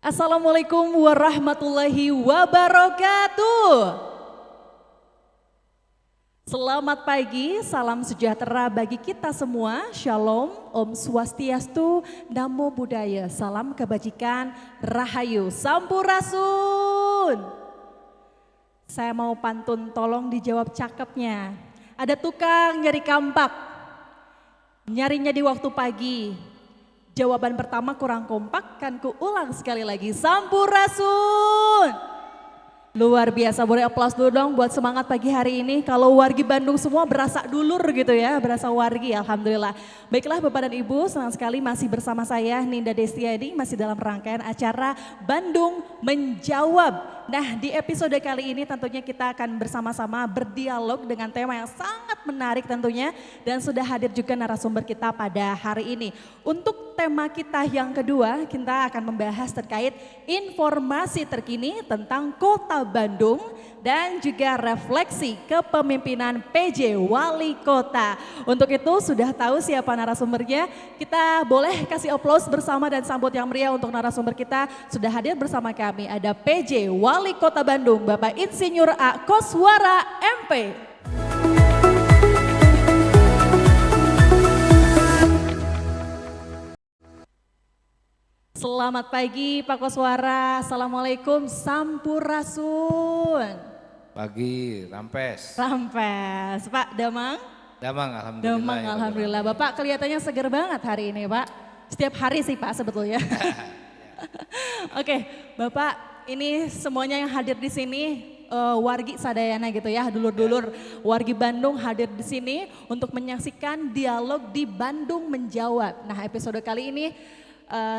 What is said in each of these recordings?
Assalamualaikum warahmatullahi wabarakatuh. Selamat pagi, salam sejahtera bagi kita semua. Shalom, Om Swastiastu, Namo Buddhaya, salam kebajikan, Rahayu, Sampurasun. Saya mau pantun, tolong dijawab cakepnya. Ada tukang nyari kampak, nyarinya di waktu pagi. Jawaban pertama kurang kompak, kan ku ulang sekali lagi. Sampurasun. Luar biasa, boleh aplaus dulu dong buat semangat pagi hari ini. Kalau wargi Bandung semua berasa dulur gitu ya, berasa wargi, alhamdulillah. Baiklah Bapak dan Ibu, senang sekali masih bersama saya Ninda Destiadi, masih dalam rangkaian acara Bandung Menjawab. Nah, di episode kali ini tentunya kita akan bersama-sama berdialog dengan tema yang sangat menarik tentunya, dan sudah hadir juga narasumber kita pada hari ini. Untuk tema kita yang kedua, kita akan membahas terkait informasi terkini tentang Kota Bandung dan juga refleksi kepemimpinan PJ Wali Kota. Untuk itu sudah tahu siapa narasumbernya, kita boleh kasih aplaus bersama dan sambut yang meriah untuk narasumber kita. Sudah hadir bersama kami, ada PJ Wali Kota Bandung, Bapak Insinyur A. Koswara MP. Selamat pagi Pak Koswara, Assalamualaikum, Sampurasun. Pagi, Rampes. Rampes, Pak Damang? Damang, alhamdulillah. Damang, ya, alhamdulillah. Bapak kelihatannya seger banget hari ini Pak. Setiap hari sih Pak sebetulnya. Oke, Bapak ini semuanya yang hadir di sini wargi sadayana gitu ya, dulur-dulur wargi Bandung hadir di sini untuk menyaksikan dialog di Bandung Menjawab. Nah, episode kali ini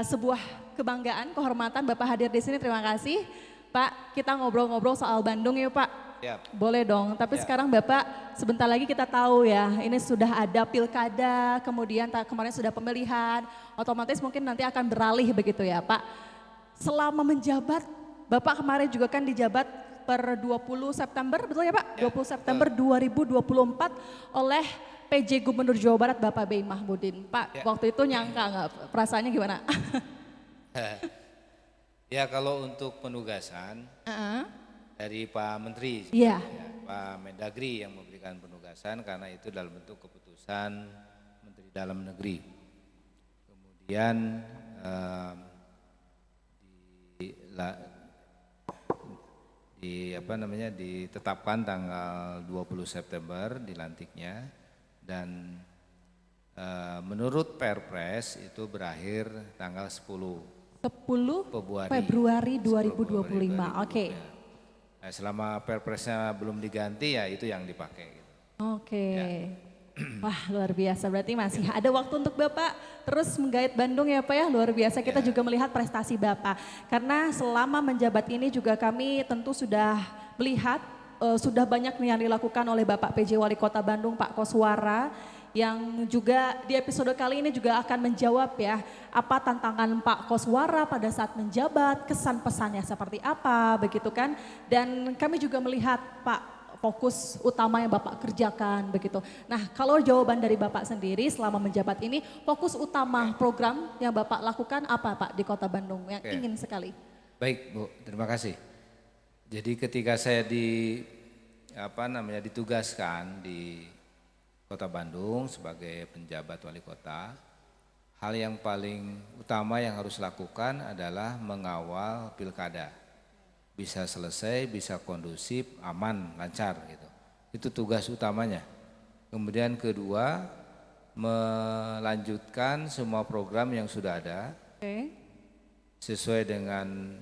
sebuah kebanggaan, kehormatan Bapak hadir di sini. Terima kasih Pak. Kita ngobrol-ngobrol soal Bandung ya Pak. Siap. Boleh dong. Tapi sekarang Bapak, sebentar lagi kita tahu ya, ini sudah ada pilkada, kemudian kemarin sudah pemilihan, otomatis mungkin nanti akan beralih begitu ya Pak. Selama menjabat, Bapak kemarin juga kan dijabat per 20 September, betul ya Pak? 20 September 2024 oleh PJ Gubernur Jawa Barat Bapak B. Mahmudin. Pak, waktu itu nyangka nggak, perasaannya gimana? Ya, kalau untuk penugasan dari Pak Menteri, Iya. Pak Mendagri yang memberikan penugasan karena itu dalam bentuk keputusan Menteri Dalam Negeri. Kemudian ditetapkan tanggal 20 September dilantiknya, dan menurut Perpres itu berakhir tanggal 10 Februari 2025. Oke. Nah, selama Perpresnya belum diganti ya itu yang dipakai. Oke. Ya. Wah, luar biasa, berarti masih ada waktu untuk Bapak terus menggait Bandung ya Pak ya, luar biasa. Kita juga melihat prestasi Bapak, karena selama menjabat ini juga kami tentu sudah melihat sudah banyak yang dilakukan oleh Bapak PJ Wali Kota Bandung Pak Koswara, yang juga di episode kali ini juga akan menjawab ya, apa tantangan Pak Koswara pada saat menjabat, kesan pesannya seperti apa begitu kan. Dan kami juga melihat Pak, fokus utama yang Bapak kerjakan begitu. Nah, kalau jawaban dari Bapak sendiri selama menjabat ini, fokus utama program yang Bapak lakukan apa Pak di Kota Bandung yang ingin sekali? Baik Bu, terima kasih. Jadi ketika saya ditugaskan di Kota Bandung sebagai penjabat wali kota, hal yang paling utama yang harus lakukan adalah mengawal pilkada. Bisa selesai, bisa kondusif, aman, lancar gitu. Itu tugas utamanya. Kemudian kedua, melanjutkan semua program yang sudah ada sesuai dengan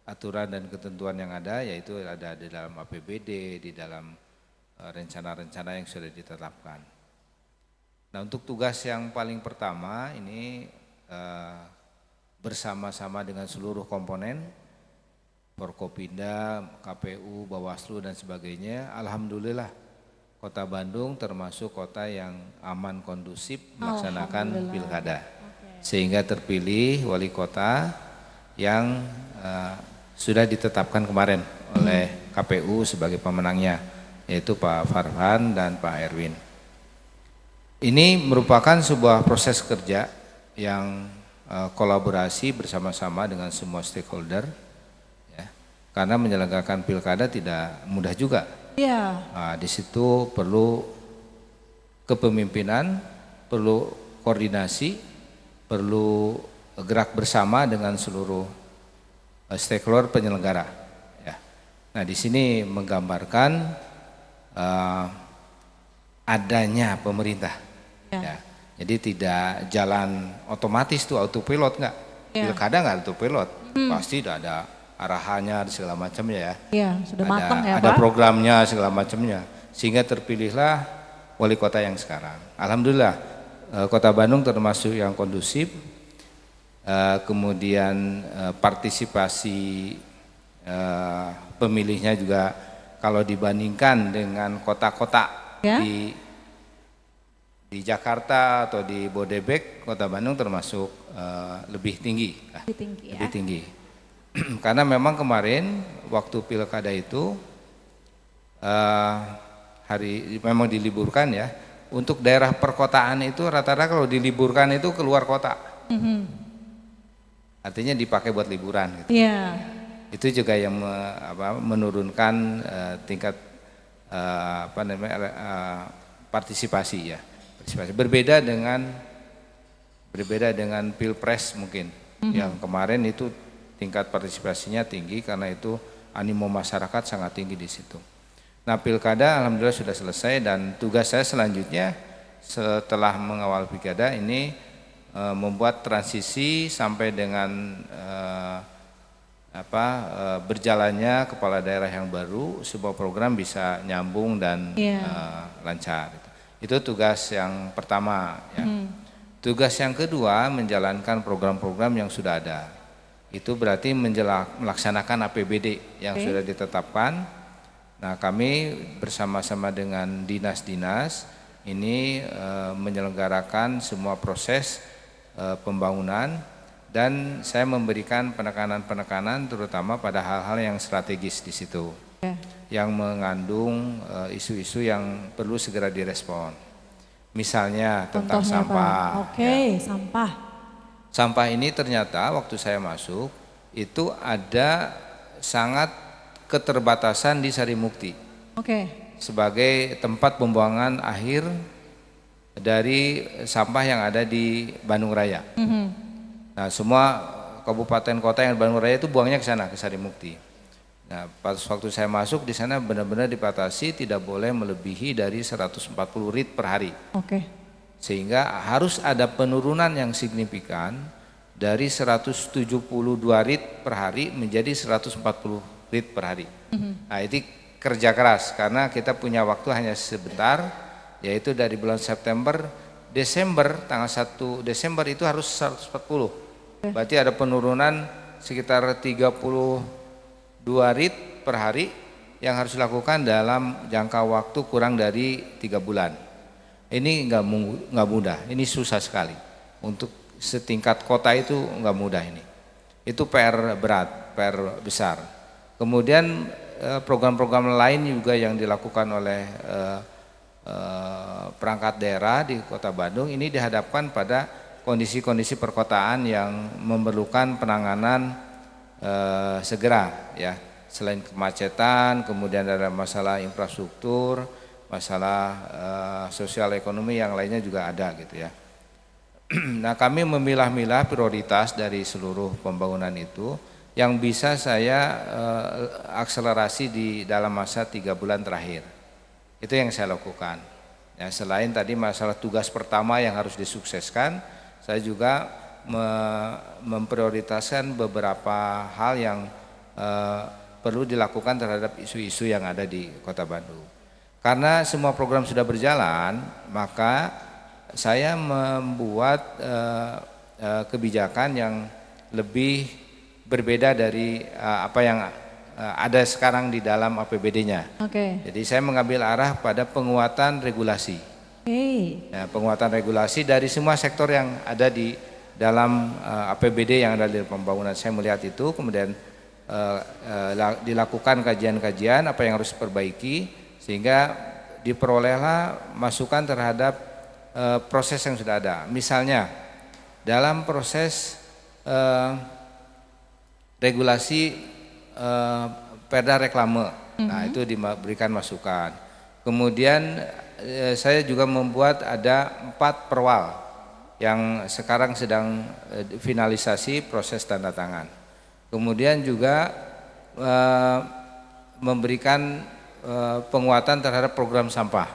aturan dan ketentuan yang ada, yaitu ada di dalam APBD, di dalam rencana-rencana yang sudah ditetapkan. Nah, untuk tugas yang paling pertama ini bersama-sama dengan seluruh komponen, Forkopimda, KPU, Bawaslu dan sebagainya, alhamdulillah Kota Bandung termasuk kota yang aman, kondusif melaksanakan pilkada. Sehingga terpilih wali kota yang sudah ditetapkan kemarin oleh KPU sebagai pemenangnya, yaitu Pak Farhan dan Pak Erwin. Ini merupakan sebuah proses kerja yang kolaborasi bersama-sama dengan semua stakeholder, ya. Karena menyelenggarakan pilkada tidak mudah juga. Iya. Nah, di situ perlu kepemimpinan, perlu koordinasi, perlu gerak bersama dengan seluruh stakeholder penyelenggara. Ya. Nah, di sini menggambarkan adanya pemerintah. Ya. Jadi tidak jalan otomatis tuh autopilot enggak. Pilkada enggak autopilot, pasti ada arahannya segala macamnya ya. Iya, sudah matang ya Ada Pak. programnya segala macamnya, sehingga terpilihlah wali kota yang sekarang. Alhamdulillah, Kota Bandung termasuk yang kondusif. Kemudian partisipasi pemilihnya juga kalau dibandingkan dengan kota-kota di Jakarta atau di Bodebek, Kota Bandung termasuk lebih tinggi. Lebih tinggi. Karena memang kemarin waktu pilkada itu memang diliburkan ya. Untuk daerah perkotaan itu rata-rata kalau diliburkan itu keluar kota. Artinya dipakai buat liburan gitu. Itu juga yang menurunkan tingkat partisipasi ya. Berbeda dengan Pilpres mungkin. Yang kemarin itu tingkat partisipasinya tinggi karena itu animo masyarakat sangat tinggi di situ. Nah, pilkada alhamdulillah sudah selesai dan tugas saya selanjutnya setelah mengawal pilkada ini membuat transisi sampai dengan berjalannya kepala daerah yang baru, sebuah program bisa nyambung dan lancar. Itu tugas yang pertama ya. Tugas yang kedua menjalankan program-program yang sudah ada. Itu berarti melaksanakan APBD yang sudah ditetapkan. Nah, kami bersama-sama dengan dinas-dinas ini menyelenggarakan semua proses pembangunan dan saya memberikan penekanan-penekanan terutama pada hal-hal yang strategis di situ. Yang mengandung isu-isu yang perlu segera direspon. Misalnya tentang sampah. Sampah. Sampah ini ternyata waktu saya masuk itu ada sangat keterbatasan di Sarimukti. Sebagai tempat pembuangan akhir dari sampah yang ada di Bandung Raya. Nah, semua kabupaten kota yang Bandung Raya itu buangnya ke sana, ke Sarimukti. Nah, pas waktu saya masuk di sana benar-benar dibatasi tidak boleh melebihi dari 140 rit per hari. Sehingga harus ada penurunan yang signifikan dari 172 rit per hari menjadi 140 rit per hari. Nah, itu kerja keras karena kita punya waktu hanya sebentar, yaitu dari bulan September, Desember, tanggal 1 Desember itu harus 140. Berarti ada penurunan sekitar 32 rit per hari yang harus dilakukan dalam jangka waktu kurang dari 3 bulan. Ini nggak mudah, ini susah sekali. Untuk setingkat kota itu nggak mudah ini. Itu PR berat, PR besar. Kemudian program-program lain juga yang dilakukan oleh perangkat daerah di Kota Bandung ini dihadapkan pada kondisi-kondisi perkotaan yang memerlukan penanganan segera ya. Selain kemacetan, kemudian ada masalah infrastruktur, masalah sosial ekonomi yang lainnya juga ada gitu ya. Nah, kami memilah-milah prioritas dari seluruh pembangunan itu yang bisa saya akselerasi di dalam masa 3 bulan terakhir. Itu yang saya lakukan. Ya, selain tadi masalah tugas pertama yang harus disukseskan, saya juga memprioritaskan beberapa hal yang perlu dilakukan terhadap isu-isu yang ada di Kota Bandung. Karena semua program sudah berjalan, maka saya membuat kebijakan yang lebih berbeda dari apa yang ada sekarang di dalam APBD-nya. Jadi saya mengambil arah pada penguatan regulasi. Ya, penguatan regulasi dari semua sektor yang ada di dalam APBD yang ada di pembangunan. Saya melihat itu, kemudian dilakukan kajian-kajian apa yang harus diperbaiki sehingga diperolehlah masukan terhadap proses yang sudah ada. Misalnya dalam proses regulasi perda reklame. Nah, itu diberikan masukan. Kemudian saya juga membuat ada 4 perwal yang sekarang sedang finalisasi proses tanda tangan. Kemudian juga memberikan penguatan terhadap program sampah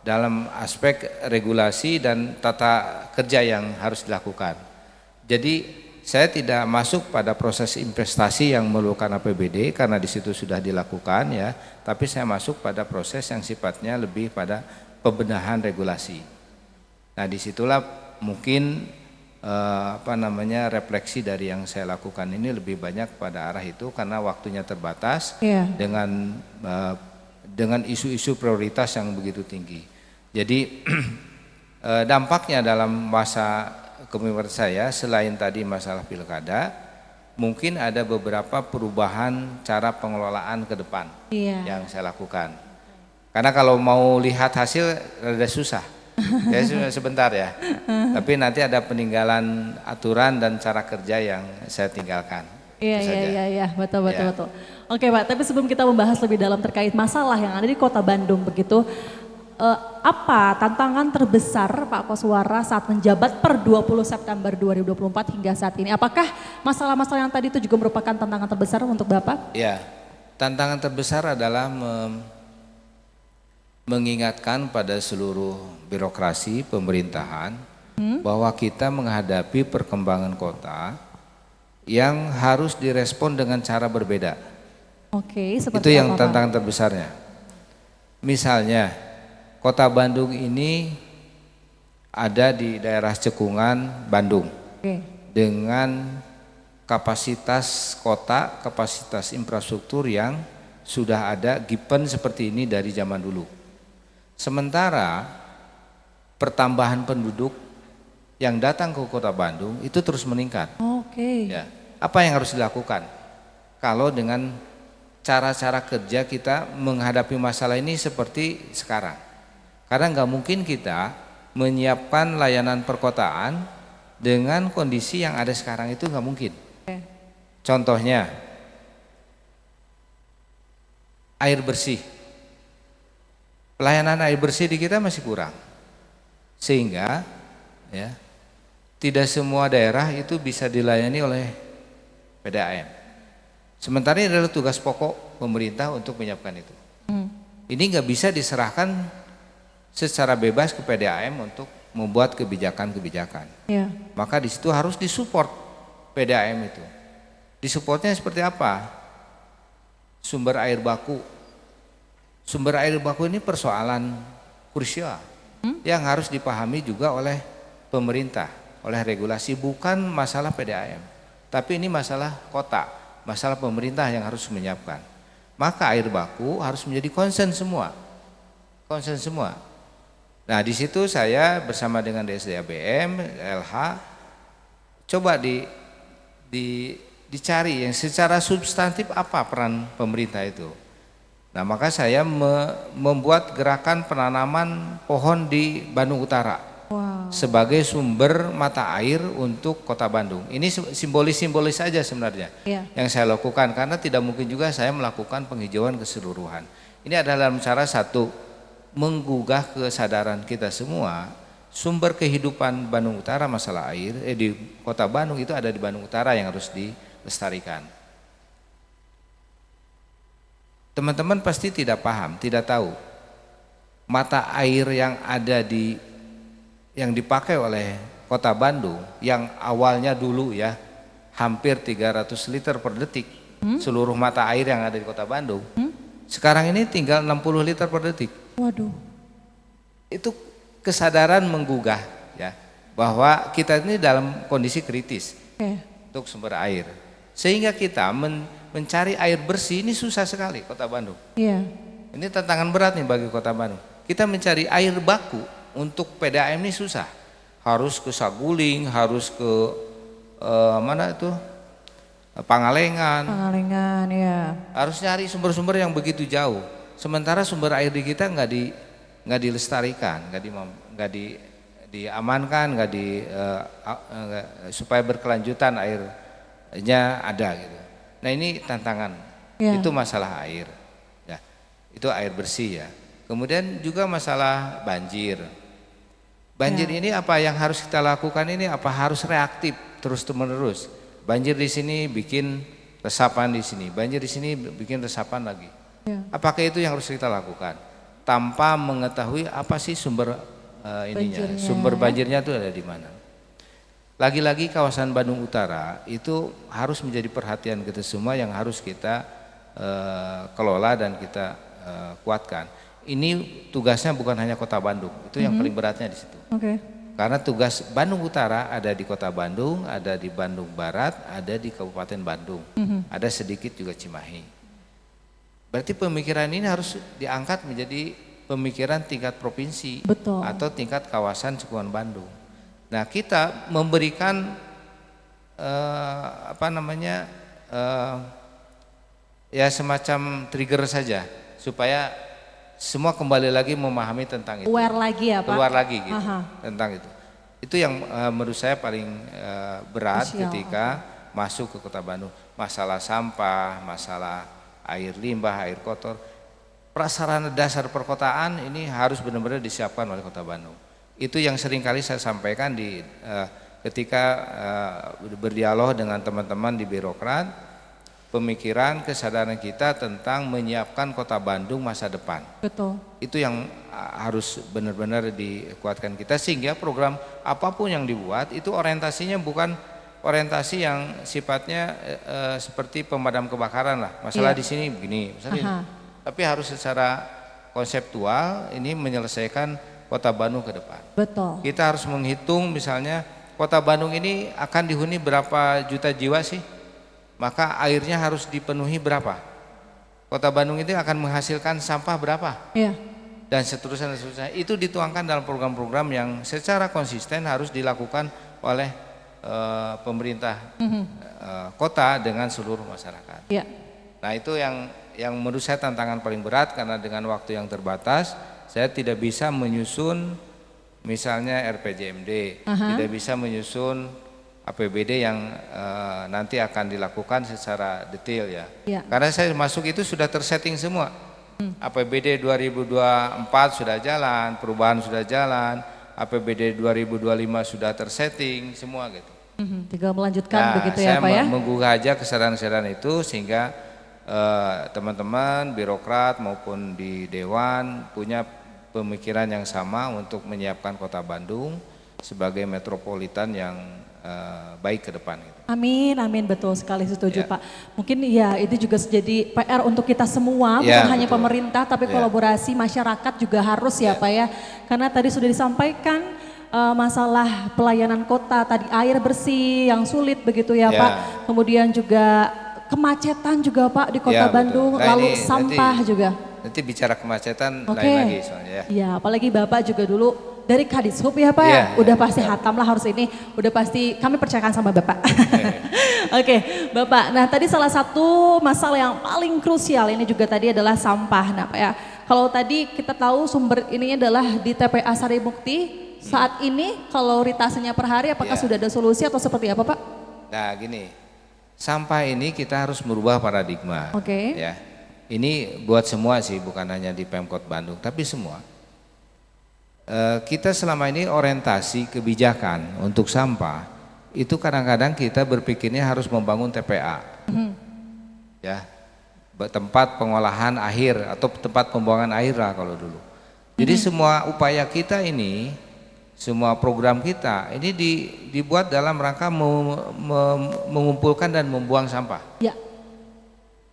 dalam aspek regulasi dan tata kerja yang harus dilakukan. Jadi saya tidak masuk pada proses investasi yang memerlukan APBD karena di situ sudah dilakukan ya, tapi saya masuk pada proses yang sifatnya lebih pada pembenahan regulasi. Nah, disitulah mungkin refleksi dari yang saya lakukan ini lebih banyak pada arah itu karena waktunya terbatas dengan isu-isu prioritas yang begitu tinggi. Jadi dampaknya dalam masa kepemimpinan saya selain tadi masalah pilkada, mungkin ada beberapa perubahan cara pengelolaan ke depan yang saya lakukan. Karena kalau mau lihat hasil rada susah, ya sebentar ya. Tapi nanti ada peninggalan aturan dan cara kerja yang saya tinggalkan. Iya, betul. Oke Pak, tapi sebelum kita membahas lebih dalam terkait masalah yang ada di Kota Bandung begitu, apa tantangan terbesar Pak Koswara saat menjabat per 20 September 2024 hingga saat ini? Apakah masalah-masalah yang tadi itu juga merupakan tantangan terbesar untuk Bapak? Ya, tantangan terbesar adalah mengingatkan pada seluruh birokrasi pemerintahan bahwa kita menghadapi perkembangan kota yang harus direspon dengan cara berbeda. Oke, seperti itu yang apa, tantangan terbesarnya. Misalnya, Kota Bandung ini ada di daerah cekungan Bandung dengan kapasitas kota, kapasitas infrastruktur yang sudah ada given seperti ini dari zaman dulu. Sementara pertambahan penduduk yang datang ke Kota Bandung itu terus meningkat. Ya, apa yang harus dilakukan? Kalau dengan cara-cara kerja kita menghadapi masalah ini seperti sekarang. Karena nggak mungkin kita menyiapkan layanan perkotaan dengan kondisi yang ada sekarang, itu nggak mungkin. Contohnya, air bersih. Pelayanan air bersih di kita masih kurang. Sehingga ya, tidak semua daerah itu bisa dilayani oleh PDAM. Sementara ini adalah tugas pokok pemerintah untuk menyiapkan itu. Ini nggak bisa diserahkan secara bebas ke PDAM untuk membuat kebijakan-kebijakan. Maka di situ harus disupport PDAM itu. Disupportnya seperti apa? Sumber air baku. Sumber air baku ini persoalan krusial yang harus dipahami juga oleh pemerintah, oleh regulasi, bukan masalah PDAM. Tapi ini masalah kota, masalah pemerintah yang harus menyiapkan. Maka air baku harus menjadi concern semua. Concern semua. Nah, di situ saya bersama dengan DSDABM, LH, coba dicari yang secara substantif apa peran pemerintah itu. Nah, maka saya membuat gerakan penanaman pohon di Bandung Utara sebagai sumber mata air untuk Kota Bandung. Ini simbolis-simbolis saja sebenarnya yang saya lakukan, karena tidak mungkin juga saya melakukan penghijauan keseluruhan. Ini adalah dalam cara satu, menggugah kesadaran kita semua, sumber kehidupan Bandung Utara masalah air di Kota Bandung itu ada di Bandung Utara yang harus dilestarikan. Teman-teman pasti tidak paham, tidak tahu mata air yang ada yang dipakai oleh Kota Bandung yang awalnya dulu ya hampir 300 liter per detik seluruh mata air yang ada di Kota Bandung. Sekarang ini tinggal 60 liter per detik. Waduh. Itu kesadaran menggugah ya bahwa kita ini dalam kondisi kritis untuk sumber air. Sehingga kita mencari air bersih ini susah sekali Kota Bandung. Ini tantangan berat nih bagi Kota Bandung. Kita mencari air baku untuk PDAM ini susah. Harus ke Saguling, harus ke mana itu? Pangalengan. Pangalengan ya. Harus nyari sumber-sumber yang begitu jauh. Sementara sumber air di kita nggak dilestarikan, nggak diamankan, supaya berkelanjutan airnya ada gitu. Nah ini tantangan, itu masalah air, ya, itu air bersih ya. Kemudian juga masalah banjir. Banjir ini apa yang harus kita lakukan ini? Apa harus reaktif terus menerus? Banjir di sini bikin resapan di sini, banjir di sini bikin resapan lagi. Apakah itu yang harus kita lakukan? Tanpa mengetahui apa sih sumber sumber banjirnya itu ada di mana. Lagi-lagi kawasan Bandung Utara itu harus menjadi perhatian kita semua yang harus kita kelola dan kita kuatkan. Ini tugasnya bukan hanya Kota Bandung, itu yang paling beratnya di situ. Karena tugas Bandung Utara ada di Kota Bandung, ada di Bandung Barat, ada di Kabupaten Bandung, ada sedikit juga Cimahi. Berarti pemikiran ini harus diangkat menjadi pemikiran tingkat provinsi. Betul. Atau tingkat kawasan Cekungan Bandung. Nah kita memberikan ya semacam trigger saja supaya semua kembali lagi memahami tentang itu. Aware lagi ya Pak? Keluar lagi gitu tentang itu. Itu yang menurut saya paling berat ketika masuk ke Kota Bandung. Masalah sampah, masalah air limbah, air kotor. Prasarana dasar perkotaan ini harus benar-benar disiapkan oleh Kota Bandung. Itu yang sering kali saya sampaikan ketika berdialog dengan teman-teman di birokrat, pemikiran kesadaran kita tentang menyiapkan Kota Bandung masa depan. Betul. Itu yang harus benar-benar dikuatkan kita sehingga program apapun yang dibuat itu orientasinya bukan orientasi yang sifatnya seperti pemadam kebakaran lah. Masalah di sini begini, misalnya, tapi harus secara konseptual ini menyelesaikan Kota Bandung ke depan. Betul. Kita harus menghitung misalnya Kota Bandung ini akan dihuni berapa juta jiwa sih? Maka airnya harus dipenuhi berapa? Kota Bandung ini akan menghasilkan sampah berapa? Iya. Dan seterusnya dan seterusnya. Itu dituangkan dalam program-program yang secara konsisten harus dilakukan oleh pemerintah kota dengan seluruh masyarakat. Iya. Nah itu yang menurut saya tantangan paling berat karena dengan waktu yang terbatas saya tidak bisa menyusun misalnya RPJMD, tidak bisa menyusun APBD yang nanti akan dilakukan secara detail ya. Karena saya masuk itu sudah tersetting semua. APBD 2024 sudah jalan, perubahan sudah jalan, APBD 2025 sudah tersetting semua gitu. Tinggal melanjutkan begitu ya Pak ya. Saya menggugah aja kesadaran-kesadaran itu sehingga teman-teman birokrat maupun di dewan punya pemikiran yang sama untuk menyiapkan Kota Bandung sebagai metropolitan yang baik ke depan. Gitu. Amin, amin, betul sekali setuju Pak. Mungkin ya itu juga jadi PR untuk kita semua, bukan hanya pemerintah tapi kolaborasi masyarakat juga harus ya Pak ya. Karena tadi sudah disampaikan masalah pelayanan kota, tadi air bersih yang sulit begitu ya Pak. Kemudian juga kemacetan juga Pak di Kota Bandung, lalu sampah juga. Nanti bicara kemacetan lain lagi soalnya ya. Iya, apalagi Bapak juga dulu dari Kadishub ya Pak ya, udah pasti hatam lah harus ini, udah pasti kami percayakan sama Bapak. Oke, Bapak, nah tadi salah satu masalah yang paling krusial ini juga tadi adalah sampah. Nah Pak ya, kalau tadi kita tahu sumber ininya adalah di TPA Sarimukti, saat ini kalau ritasinya per hari apakah sudah ada solusi atau seperti apa Pak? Nah gini, sampah ini kita harus merubah paradigma. Ya. Ini buat semua sih, bukan hanya di Pemkot Bandung, tapi semua. Kita selama ini orientasi kebijakan untuk sampah, itu kadang-kadang kita berpikirnya harus membangun TPA. Ya, tempat pengolahan akhir atau tempat pembuangan air lah kalau dulu. Jadi semua upaya kita ini, semua program kita ini dibuat dalam rangka mengumpulkan dan membuang sampah. Ya.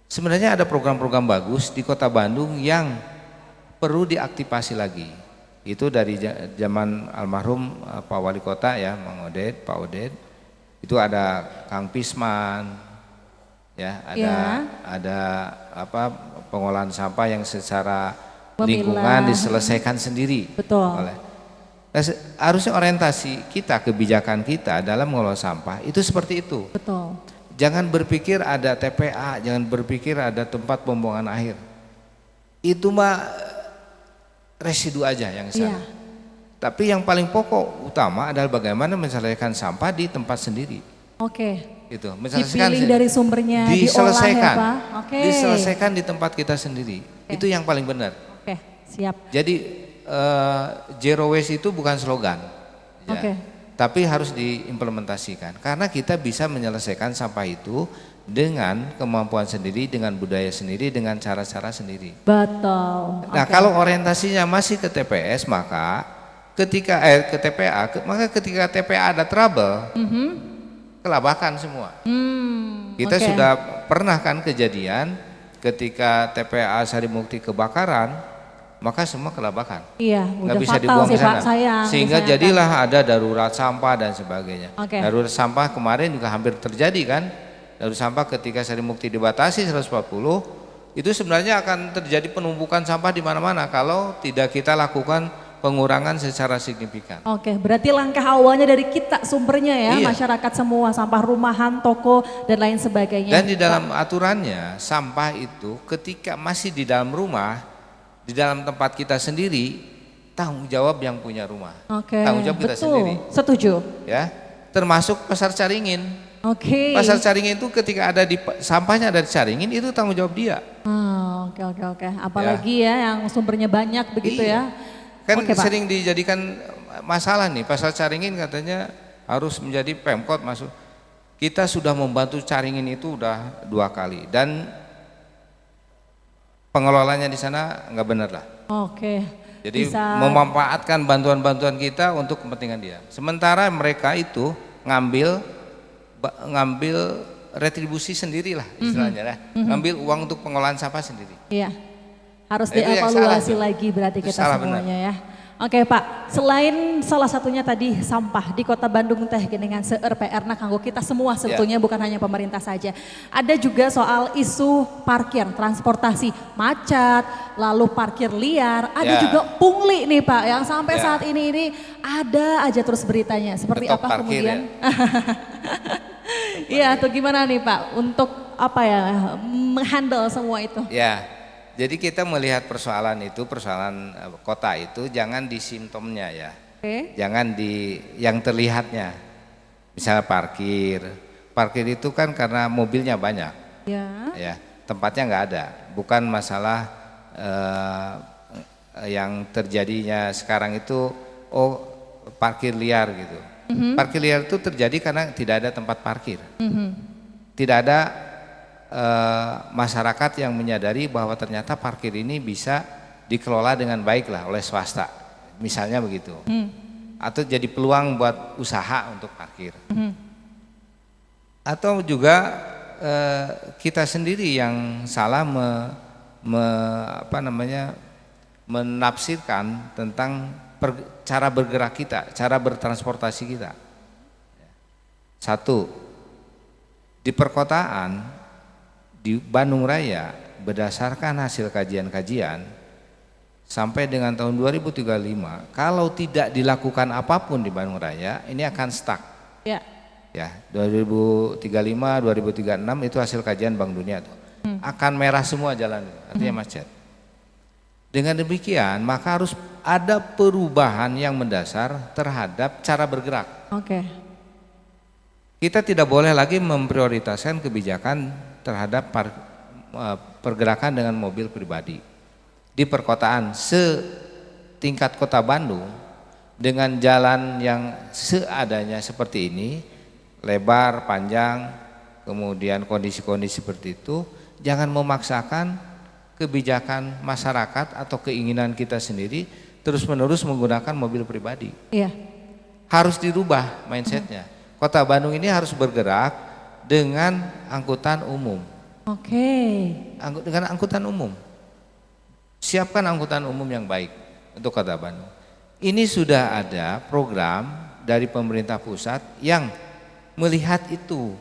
Sebenarnya ada program-program bagus di Kota Bandung yang perlu diaktifasi lagi. Itu dari zaman almarhum Pak Wali Kota ya, Pak Oded. Itu ada Kang Pisman, ya, ada pengolahan sampah yang secara lingkungan diselesaikan sendiri. Betul. Harusnya orientasi kita, kebijakan kita dalam mengelola sampah itu seperti itu. Betul. Jangan berpikir ada TPA, jangan berpikir ada tempat pembuangan akhir. Itu mah residu aja yang sana. Tapi yang paling pokok utama adalah bagaimana menyelesaikan sampah di tempat sendiri. Oke. Itu, Dipilih dari sumbernya, diselesaikan, diolah ya Pak. Oke. Diselesaikan di tempat kita sendiri. Itu yang paling benar. Oke, siap. Jadi zero waste itu bukan slogan, ya, tapi harus diimplementasikan. Karena kita bisa menyelesaikan sampah itu dengan kemampuan sendiri, dengan budaya sendiri, dengan cara-cara sendiri. Betul. Nah, kalau orientasinya masih ke TPS, maka ketika ke TPA, maka ketika TPA ada trouble, kelabakan semua. Kita sudah pernah kan kejadian ketika TPA Sarimukti kebakaran, maka semua kelabakan. Iya, nggak bisa dibuang ke sana. Sehingga misalnya jadilah ada darurat sampah dan sebagainya. Oke. Darurat sampah kemarin juga hampir terjadi kan. Darurat sampah ketika Sarimukti dibatasi 140, itu sebenarnya akan terjadi penumpukan sampah di mana-mana kalau tidak kita lakukan pengurangan secara signifikan. Oke, berarti langkah awalnya dari kita sumbernya ya, Iya. Masyarakat semua, sampah rumahan, toko dan lain sebagainya. Dan di dalam aturannya sampah itu ketika masih di dalam rumah, di dalam tempat kita sendiri, tanggung jawab yang punya rumah. Oke, tanggung jawab kita sendiri. Setuju. Ya, termasuk pasar Caringin. Oke. Pasar Caringin itu ketika ada di sampahnya ada di Caringin, itu tanggung jawab dia. Oke. Apalagi ya yang sumbernya banyak begitu Iya. ya. Kan sering dijadikan masalah nih, pasar Caringin katanya harus menjadi Pemkot masuk. Kita sudah membantu Caringin itu udah 2 kali dan pengelolanya di sana nggak benar lah. Oke. Jadi memanfaatkan bantuan-bantuan kita untuk kepentingan dia. Sementara mereka itu ngambil retribusi sendiri lah istilahnya lah. Ngambil uang untuk pengolahan sampah sendiri. Iya. Harus dievaluasi lagi berarti kita semuanya ya. Oke Pak, selain salah satunya tadi sampah di Kota Bandung teh dengan seueur PR-na kanggo kita semua sebetulnya bukan hanya pemerintah saja. Ada juga soal isu parkir, transportasi macet, lalu parkir liar, ada juga pungli nih Pak yang sampai saat ini ada aja terus beritanya. Seperti Betok apa parkir, kemudian? Iya, atau gimana nih Pak untuk apa ya menghandle semua itu? Ya. Jadi kita melihat persoalan kota itu jangan di simptomnya ya, jangan di yang terlihatnya. Misalnya parkir itu kan karena mobilnya banyak, ya tempatnya nggak ada. Bukan masalah yang terjadinya sekarang itu parkir liar gitu. Parkir liar itu terjadi karena tidak ada tempat parkir, tidak ada masyarakat yang menyadari bahwa ternyata parkir ini bisa dikelola dengan baik lah oleh swasta, misalnya begitu, atau jadi peluang buat usaha untuk parkir, atau juga kita sendiri yang salah menafsirkan tentang cara bergerak kita, cara bertransportasi kita. Satu, di perkotaan di Bandung Raya berdasarkan hasil kajian-kajian sampai dengan tahun 2035 kalau tidak dilakukan apapun di Bandung Raya ini akan stuck. Ya, 2035, 2036 itu hasil kajian Bank Dunia tuh. Akan merah semua jalan itu, artinya macet. Dengan demikian maka harus ada perubahan yang mendasar terhadap cara bergerak. Kita tidak boleh lagi memprioritaskan kebijakan terhadap pergerakan dengan mobil pribadi di perkotaan setingkat Kota Bandung dengan jalan yang seadanya seperti ini, lebar, panjang, kemudian kondisi-kondisi seperti itu, jangan memaksakan kebijakan masyarakat atau keinginan kita sendiri terus-menerus menggunakan mobil pribadi. Harus dirubah mindsetnya. Kota Bandung ini harus bergerak dengan angkutan umum. Dengan angkutan umum. Siapkan angkutan umum yang baik untuk Kota Bandung. Ini sudah ada program dari pemerintah pusat yang melihat itu.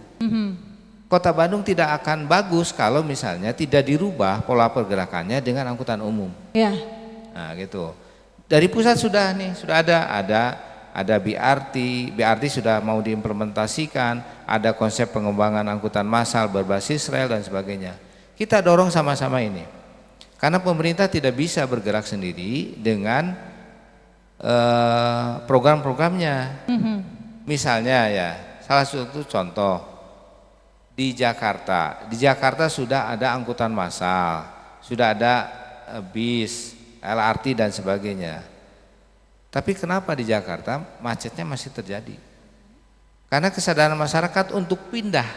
Kota Bandung tidak akan bagus kalau misalnya tidak dirubah pola pergerakannya dengan angkutan umum. Nah, gitu. Dari pusat sudah ada BRT sudah mau diimplementasikan, ada konsep pengembangan angkutan massal berbasis rel dan sebagainya. Kita dorong sama-sama ini. Karena pemerintah tidak bisa bergerak sendiri dengan program-programnya. Misalnya ya, salah satu contoh di Jakarta sudah ada angkutan massal, sudah ada bis, LRT dan sebagainya. Tapi kenapa di Jakarta macetnya masih terjadi? Karena kesadaran masyarakat untuk pindah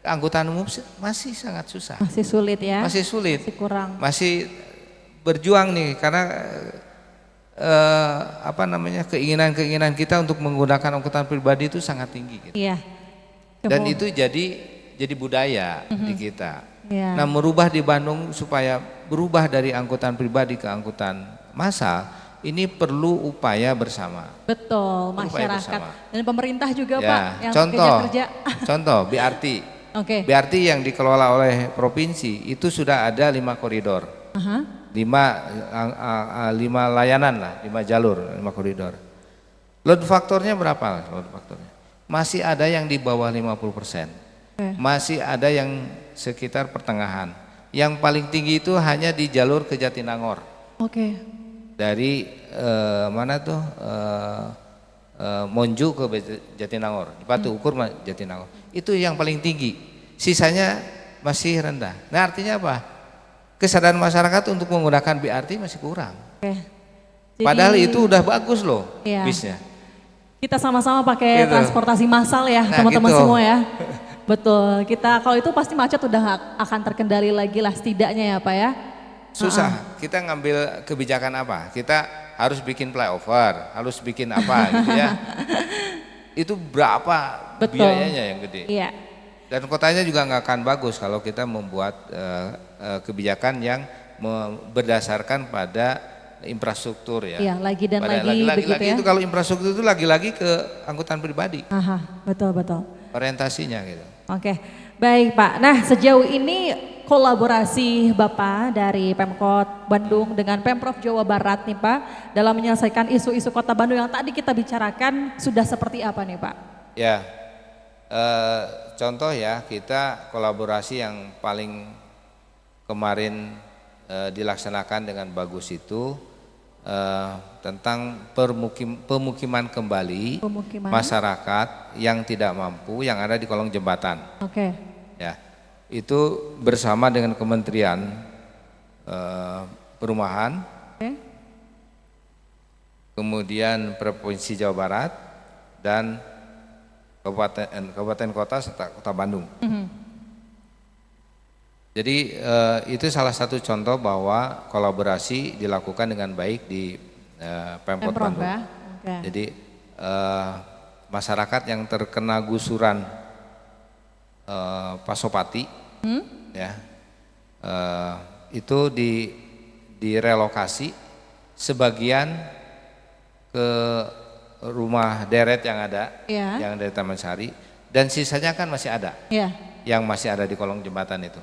ke angkutan umum masih sangat susah. Masih sulit ya? Masih sulit. Masih kurang. Masih berjuang nih karena keinginan kita untuk menggunakan angkutan pribadi itu sangat tinggi gitu. Iya. Dan itu jadi budaya di kita. Iya. Nah, merubah di Bandung supaya berubah dari angkutan pribadi ke angkutan massal ini perlu upaya bersama. Betul, masyarakat dan pemerintah juga ya, Pak yang kerja. Contoh BRT. Oke. BRT yang dikelola oleh provinsi itu sudah ada 5 koridor. 5 layanan lah, 5 jalur, 5 koridor. Load faktornya berapa load faktornya? Masih ada yang di bawah 50%. Masih ada yang sekitar pertengahan. Yang paling tinggi itu hanya di jalur ke Jatinangor. Oke. Dari Monju ke Jatinangor, Batu Ukur Jatinangor. Itu yang paling tinggi. Sisanya masih rendah. Nah, artinya apa? Kesadaran masyarakat untuk menggunakan BRT masih kurang. Jadi, padahal itu udah bagus loh bisnya. Kita sama-sama pakai transportasi massal ya teman-teman semua ya. Betul, kita kalau itu pasti macet udah akan terkendali lagi lah setidaknya ya Pak ya. Susah, kita ngambil kebijakan apa? Kita harus bikin flyover, harus bikin apa gitu ya. Itu berapa biayanya yang gede. Iya. Dan kotanya juga nggak akan bagus kalau kita membuat kebijakan yang berdasarkan pada infrastruktur ya. Iya, lagi begitu ya. Itu kalau infrastruktur itu lagi-lagi ke angkutan pribadi. Betul. Orientasinya gitu. Oke, baik Pak. Nah, sejauh ini kolaborasi Bapak dari Pemkot Bandung dengan Pemprov Jawa Barat nih Pak dalam menyelesaikan isu-isu Kota Bandung yang tadi kita bicarakan sudah seperti apa nih Pak? Ya, contoh ya, kita kolaborasi yang paling kemarin dilaksanakan dengan bagus itu tentang pemukiman kembali masyarakat yang tidak mampu yang ada di kolong jembatan. Oke. Ya, itu bersama dengan Kementerian Perumahan, kemudian Provinsi Jawa Barat dan kabupaten kota serta Kota Bandung. Jadi itu salah satu contoh bahwa kolaborasi dilakukan dengan baik di Pemkot Bandung. Jadi masyarakat yang terkena gusuran Pasopati, ya, itu direlokasi sebagian ke rumah deret yang ada, yang dari Taman Sari, dan sisanya kan masih ada, yang masih ada di kolong jembatan itu.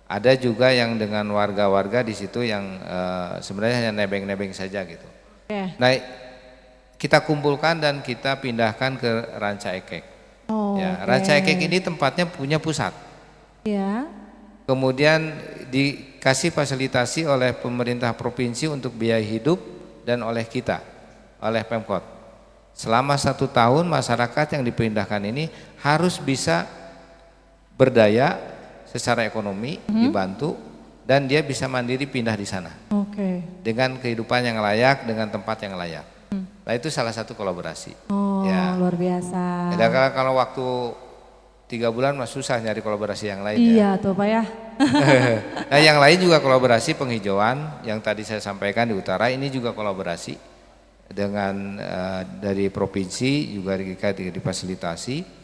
Ada juga yang dengan warga-warga di situ yang sebenarnya hanya nebeng-nebeng saja gitu. Nah, kita kumpulkan dan kita pindahkan ke Ranca Ekek. Ranca Ekek ini tempatnya punya pusat. Kemudian dikasih fasilitasi oleh pemerintah provinsi untuk biaya hidup dan oleh kita, oleh Pemkot. Selama 1 tahun masyarakat yang dipindahkan ini harus bisa berdaya secara ekonomi, dibantu, dan dia bisa mandiri pindah di sana. Dengan kehidupan yang layak, dengan tempat yang layak. Nah, itu salah satu kolaborasi. Luar biasa. Kalau waktu 3 bulan mas susah nyari kolaborasi yang lain. Iya tuh Pak ya. Nah, yang lain juga kolaborasi penghijauan yang tadi saya sampaikan di utara, ini juga kolaborasi dengan dari provinsi juga kita difasilitasi.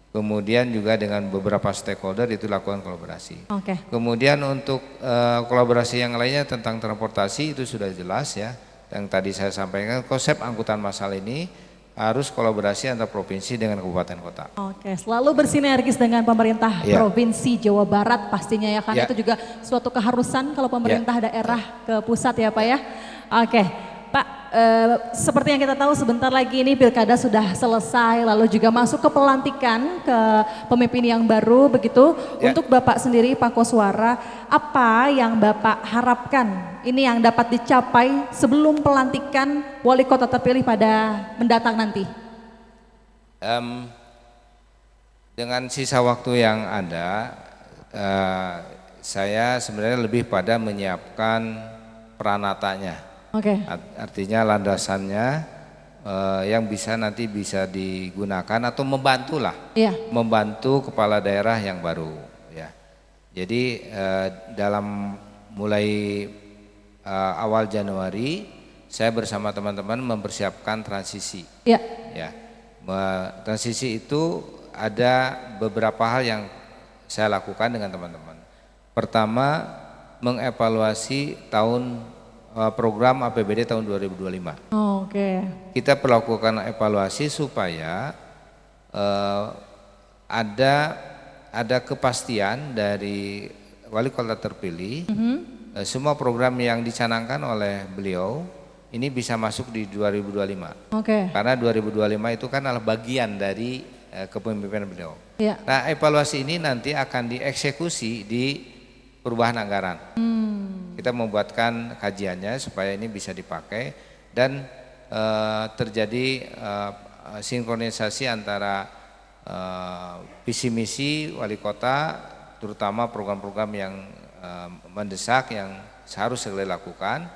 Kemudian juga dengan beberapa stakeholder itu lakukan kolaborasi. Kemudian untuk kolaborasi yang lainnya tentang transportasi itu sudah jelas ya. Yang tadi saya sampaikan, konsep angkutan massal ini harus kolaborasi antar provinsi dengan kabupaten kota. Selalu bersinergis dengan pemerintah provinsi Jawa Barat pastinya ya, karena itu juga suatu keharusan kalau pemerintah daerah ke pusat ya Pak ya. Pak. seperti yang kita tahu sebentar lagi ini pilkada sudah selesai, lalu juga masuk ke pelantikan ke pemimpin yang baru begitu. Ya. Untuk Bapak sendiri Pak Koswara, apa yang Bapak harapkan ini yang dapat dicapai sebelum pelantikan wali kota terpilih pada mendatang nanti? Dengan sisa waktu yang ada, saya sebenarnya lebih pada menyiapkan peranatanya. Oke. Artinya landasannya yang nanti bisa digunakan atau membantulah, Iya. membantu kepala daerah yang baru. Ya. Jadi dalam mulai awal Januari saya bersama teman-teman mempersiapkan transisi. Iya. Ya. Transisi itu ada beberapa hal yang saya lakukan dengan teman-teman. Pertama, mengevaluasi program APBD tahun 2025. Oh, oke. Kita perlakukan evaluasi supaya ada kepastian dari wali kota terpilih. Semua program yang dicanangkan oleh beliau ini bisa masuk di 2025. Oke. Karena 2025 itu kan adalah bagian dari kepemimpinan beliau. Iya. Nah, evaluasi ini nanti akan dieksekusi di perubahan anggaran. Kita membuatkan kajiannya supaya ini bisa dipakai dan terjadi sinkronisasi antara visi misi wali kota, terutama program-program yang mendesak yang harus segera dilakukan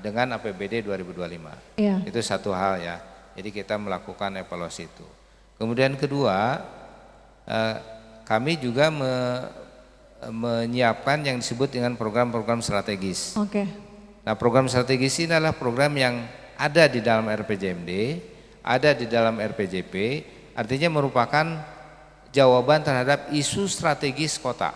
dengan APBD 2025. Iya. Itu satu hal ya. Jadi kita melakukan evaluasi itu. Kemudian kedua, kami juga menyiapkan yang disebut dengan program-program strategis. Oke. Nah, program strategis ini adalah program yang ada di dalam RPJMD, ada di dalam RPJP, artinya merupakan jawaban terhadap isu strategis kota.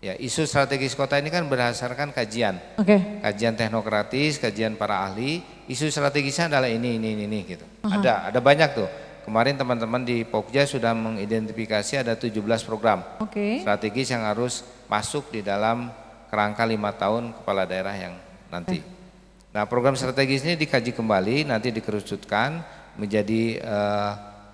Ya, isu strategis kota ini kan berdasarkan kajian. Oke. Kajian teknokratis, kajian para ahli, isu strategisnya adalah ini gitu. Ada banyak tuh. Kemarin teman-teman di Pokja sudah mengidentifikasi ada 17 program strategis yang harus masuk di dalam kerangka 5 tahun kepala daerah yang nanti. Nah, program strategis ini dikaji kembali, nanti dikerucutkan menjadi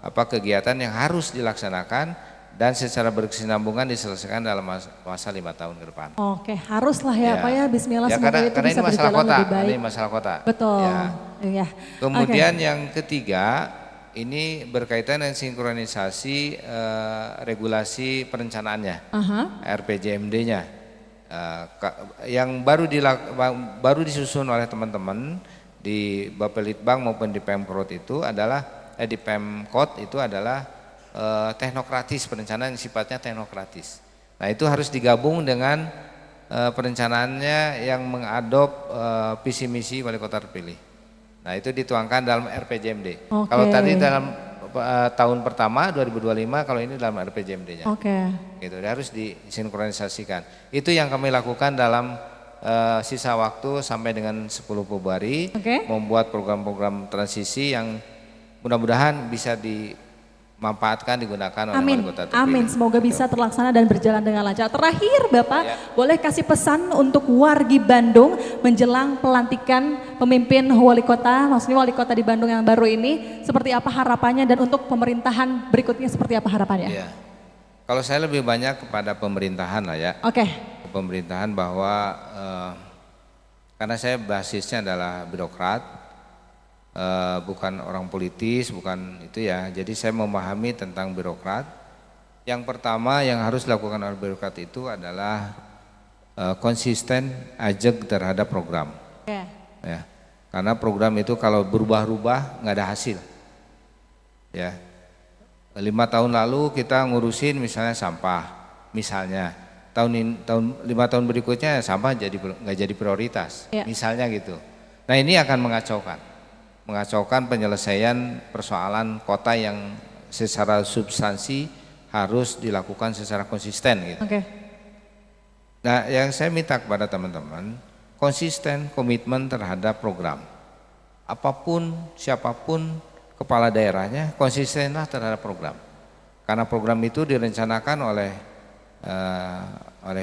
kegiatan yang harus dilaksanakan dan secara berkesinambungan diselesaikan dalam masa 5 tahun ke depan. Oke, haruslah ya Pak ya, bismillah ya, semoga itu karena bisa ini masalah berjalan kota, lebih baik. Ini masalah kota. Betul. Ya. Iya. Kemudian yang ketiga, ini berkaitan dengan sinkronisasi regulasi perencanaannya, RPJMD-nya. Yang baru disusun oleh teman-teman di Bapelitbang maupun di Pemprov itu adalah di Pemkot itu adalah teknokratis, perencanaan yang sifatnya teknokratis. Nah, itu harus digabung dengan perencanaannya yang mengadop visi misi wali kota terpilih. Nah, itu dituangkan dalam RPJMD. Kalau tadi dalam tahun pertama 2025, kalau ini dalam RPJMD-nya. Gitu, harus disinkronisasikan. Itu yang kami lakukan dalam sisa waktu sampai dengan 10 Februari, membuat program-program transisi yang mudah-mudahan bisa dimanfaatkan, digunakan oleh wali kota terpilih. Amin, semoga bisa terlaksana dan berjalan dengan lancar. Terakhir Bapak, boleh kasih pesan untuk wargi Bandung menjelang pelantikan pemimpin wali kota, maksudnya wali kota di Bandung yang baru ini, seperti apa harapannya dan untuk pemerintahan berikutnya seperti apa harapannya? Ya. Kalau saya lebih banyak kepada pemerintahan lah ya. Pemerintahan bahwa karena saya basisnya adalah birokrat, bukan orang politis, bukan itu ya. Jadi saya memahami tentang birokrat. Yang pertama yang harus dilakukan oleh birokrat itu adalah konsisten ajak terhadap program. Ya. Karena program itu kalau berubah-ubah nggak ada hasil. Ya. 5 tahun lalu kita ngurusin misalnya sampah, misalnya tahun 5 tahun berikutnya sampah nggak jadi prioritas, misalnya gitu. Nah, ini akan mengacaukan penyelesaian persoalan kota yang secara substansi harus dilakukan secara konsisten gitu. Nah, yang saya minta kepada teman-teman, konsisten komitmen terhadap program. Apapun, siapapun kepala daerahnya, konsistenlah terhadap program. Karena program itu direncanakan oleh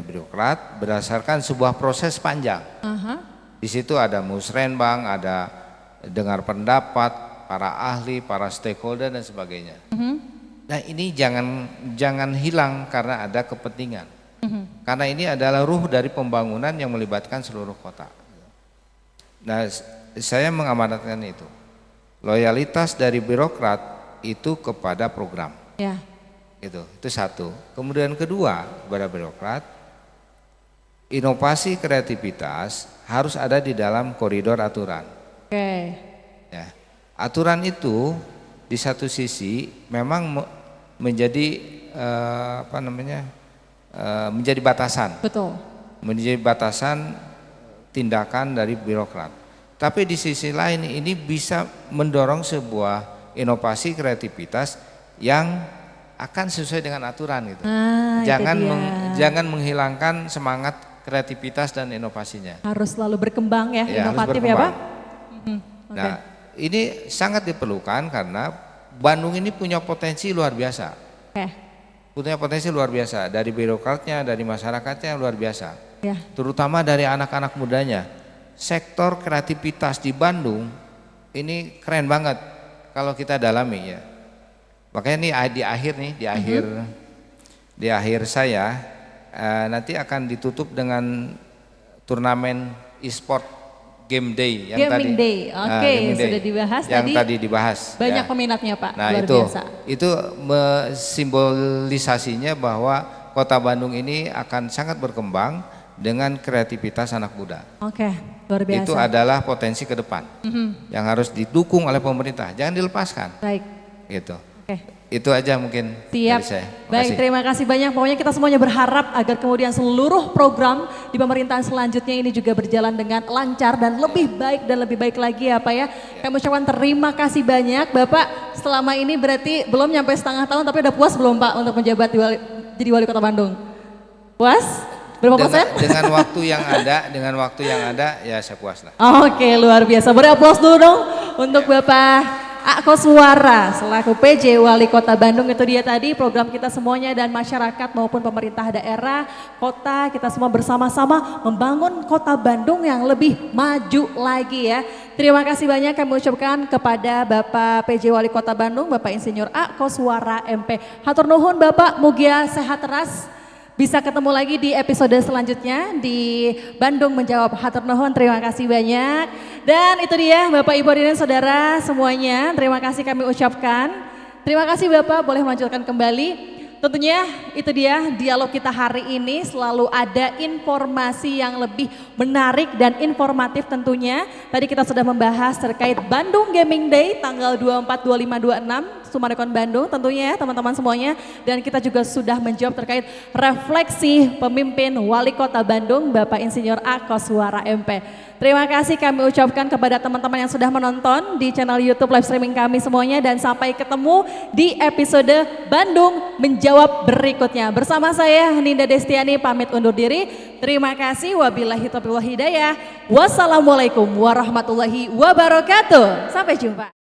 birokrat berdasarkan sebuah proses panjang. Di situ ada musrenbang, ada dengar pendapat, para ahli, para stakeholder dan sebagainya. Nah ini jangan hilang karena ada kepentingan. Karena ini adalah ruh dari pembangunan yang melibatkan seluruh kota. Nah saya mengamanatkan itu. Loyalitas dari birokrat itu kepada program. Ya. Itu satu. Kemudian kedua, kepada birokrat, inovasi kreativitas harus ada di dalam koridor aturan. Oke. Ya. Aturan itu di satu sisi memang menjadi menjadi batasan. Betul. Menjadi batasan tindakan dari birokrat. Tapi di sisi lain ini bisa mendorong sebuah inovasi kreativitas yang akan sesuai dengan aturan gitu. Jangan menghilangkan semangat kreativitas dan inovasinya. Harus selalu berkembang ya, inovatif ya Pak. Nah ini sangat diperlukan karena Bandung ini punya potensi luar biasa. Punya potensi luar biasa dari birokratnya, dari masyarakatnya luar biasa. Terutama dari anak-anak mudanya. Sektor kreativitas di Bandung ini keren banget kalau kita dalami ya. Makanya nih di akhir saya nanti akan ditutup dengan turnamen e-sport Game Day yang Gaming tadi. Day, oke, sudah dibahas yang tadi dibahas. Banyak peminatnya Pak, nah, luar biasa. Itu simbolisasinya bahwa Kota Bandung ini akan sangat berkembang dengan kreativitas anak muda. Oke, luar biasa. Itu adalah potensi ke depan yang harus didukung oleh pemerintah, jangan dilepaskan. Baik. Gitu. Oke. Itu aja mungkin Siap. dari saya. Baik, terima kasih banyak. Pokoknya kita semuanya berharap agar kemudian seluruh program di pemerintahan selanjutnya ini juga berjalan dengan lancar dan lebih baik dan lebih baik lagi ya Pak ya. Kami ucapkan terima kasih banyak Bapak. Selama ini berarti belum nyampe setengah tahun tapi udah puas belum Pak untuk menjabat jadi wali kota Bandung? Puas? Berapa persen? Dengan waktu yang ada ya saya puas lah. Oke, luar biasa. Beri aplaus dulu dong untuk Bapak A. Koswara selaku PJ Wali Kota Bandung. Itu dia tadi program kita semuanya dan masyarakat maupun pemerintah daerah, kota, kita semua bersama-sama membangun Kota Bandung yang lebih maju lagi ya. Terima kasih banyak kami ucapkan kepada Bapak PJ Wali Kota Bandung, Bapak Insinyur A. Koswara MP. Hatur nuhun Bapak, mugia sehat teras. Bisa ketemu lagi di episode selanjutnya di Bandung Menjawab. Hatur nuhun, terima kasih banyak. Dan itu dia Bapak Ibu hadirin saudara semuanya, terima kasih kami ucapkan. Terima kasih Bapak, boleh melanjutkan kembali. Tentunya itu dia dialog kita hari ini, selalu ada informasi yang lebih menarik dan informatif tentunya. Tadi kita sudah membahas terkait Bandung Gaming Day tanggal 24, 25, 26 Summarecon Bandung tentunya ya teman-teman semuanya. Dan kita juga sudah menjawab terkait refleksi pemimpin Wali Kota Bandung Bapak Insinyur A. Koswara MP. Terima kasih kami ucapkan kepada teman-teman yang sudah menonton di channel YouTube live streaming kami semuanya. Dan sampai ketemu di episode Bandung Menjawab berikutnya. Bersama saya Ninda Destiani pamit undur diri. Terima kasih. Wabillahi taufiq wal hidayah. Wassalamualaikum warahmatullahi wabarakatuh. Sampai jumpa.